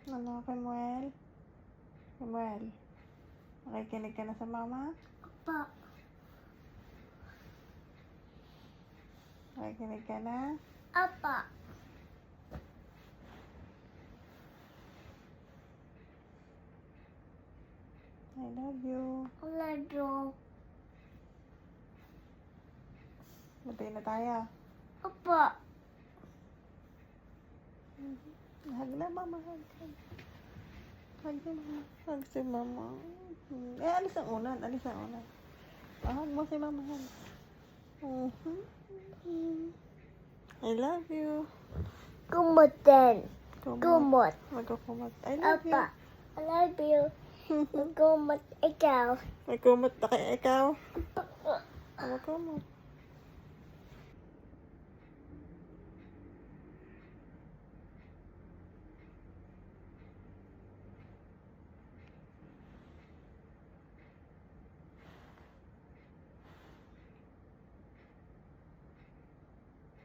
Ano, Samuel? Samuel, nakikinig ka na sa mama? Opo. Nakikinig ka na? Opo. I love you. Lado. Matay na tayo. Opo. Hug na, mama. Hug. Hug si mama. Hug si mama. Alis ang unan. Alis ang unan. Hug mo si mama. Hug. I love you. Kumot din. Kumot. Magkukumot. I love you. Opo. I love you. Kumot ikaw. Magkumot na kaya ikaw. Magkumot.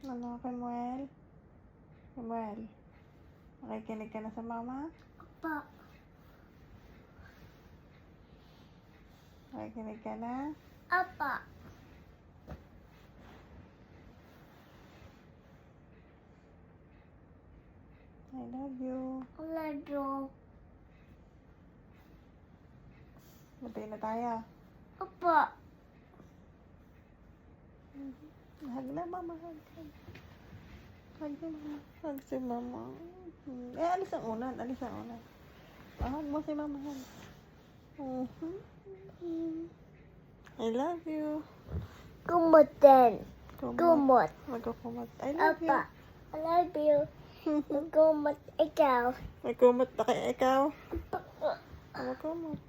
Ano, Samuel? Samuel, nakikinig ka na sa mama? Opo. Nakikinig ka na? Opo. I love you. Lado. Matay na tayo. Opo. Hug na, mama. Hug. Hug si mama. Hug si mama. Alis ang unan. Alis ang unan. Hug mo si mama. Hug. I love you. Kumot din. Kumot. Magkukumot. I love Opo. you. I love you. Kumot ikaw. Magkumot na kaya ikaw. Magkumot.